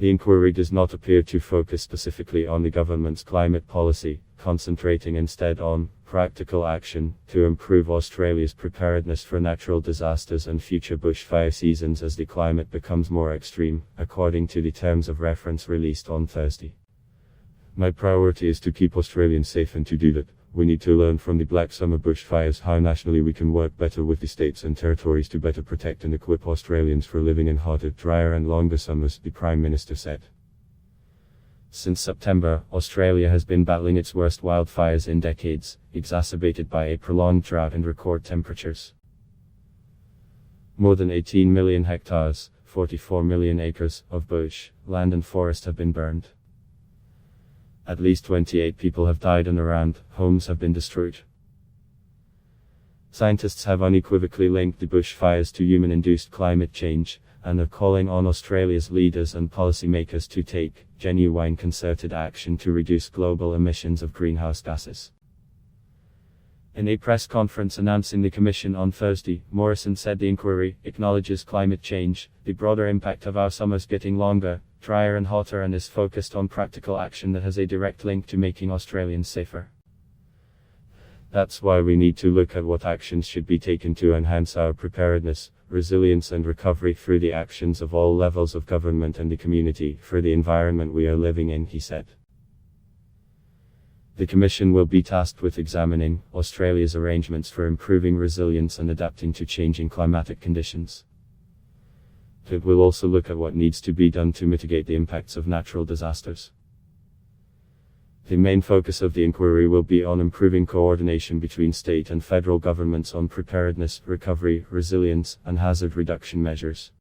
The inquiry does not appear to focus specifically on the government's climate policy, concentrating instead on practical action to improve Australia's preparedness for natural disasters and future bushfire seasons as the climate becomes more extreme, according to the terms of reference released on Thursday. My priority is to keep Australians safe, and to do that, we need to learn from the Black Summer bushfires how nationally we can work better with the states and territories to better protect and equip Australians for living in hotter, drier and longer summers, the Prime Minister said. Since September, Australia has been battling its worst wildfires in decades, exacerbated by a prolonged drought and record temperatures. More than 18 million hectares, 44 million acres, of bush, land and forest have been burned. At least 28 people have died and around homes have been destroyed. Scientists have unequivocally linked the bushfires to human-induced climate change, and are calling on Australia's leaders and policymakers to take genuine concerted action to reduce global emissions of greenhouse gases. In a press conference announcing the Commission on Thursday, Morrison said the inquiry acknowledges climate change, the broader impact of our summers getting longer, drier and hotter, and is focused on practical action that has a direct link to making Australians safer. That's why we need to look at what actions should be taken to enhance our preparedness, resilience and recovery through the actions of all levels of government and the community for the environment we are living in, he said. The Commission will be tasked with examining Australia's arrangements for improving resilience and adapting to changing climatic conditions. It will also look at what needs to be done to mitigate the impacts of natural disasters. The main focus of the inquiry will be on improving coordination between state and federal governments on preparedness, recovery, resilience, and hazard reduction measures.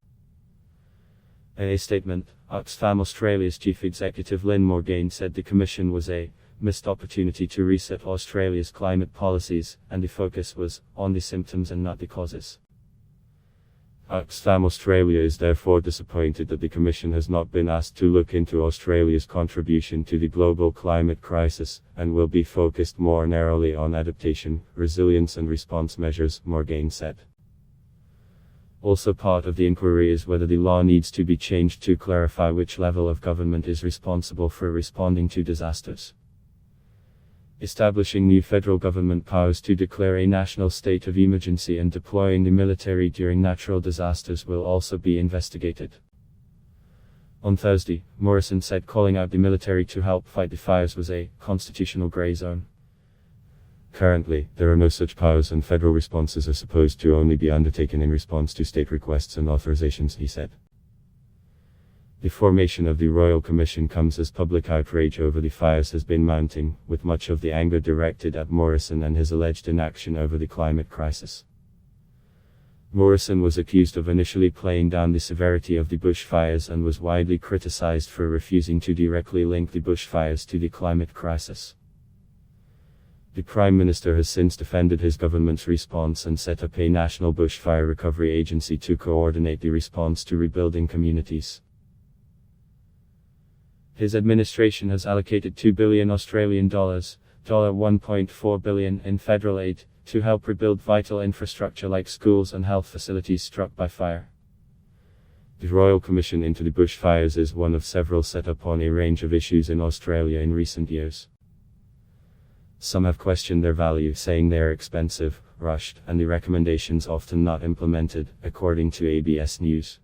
In a statement, Oxfam Australia's Chief Executive Lynn Morgaine said the Commission was a missed opportunity to reset Australia's climate policies, and the focus was on the symptoms and not the causes. Oxfam Australia is therefore disappointed that the Commission has not been asked to look into Australia's contribution to the global climate crisis, and will be focused more narrowly on adaptation, resilience and response measures, Morgaine said. Also part of the inquiry is whether the law needs to be changed to clarify which level of government is responsible for responding to disasters. Establishing new federal government powers to declare a national state of emergency and deploying the military during natural disasters will also be investigated. On Thursday, Morrison said calling out the military to help fight the fires was a constitutional grey zone. Currently, there are no such powers, and federal responses are supposed to only be undertaken in response to state requests and authorizations, he said. The formation of the Royal Commission comes as public outrage over the fires has been mounting, with much of the anger directed at Morrison and his alleged inaction over the climate crisis. Morrison was accused of initially playing down the severity of the bushfires and was widely criticized for refusing to directly link the bushfires to the climate crisis. The Prime Minister has since defended his government's response and set up a national bushfire recovery agency to coordinate the response to rebuilding communities. His administration has allocated $2 billion Australian dollars, $1.4 billion in federal aid, to help rebuild vital infrastructure like schools and health facilities struck by fire. The Royal Commission into the bushfires is one of several set up on a range of issues in Australia in recent years. Some have questioned their value, saying they are expensive, rushed, and the recommendations often not implemented, according to ABS News.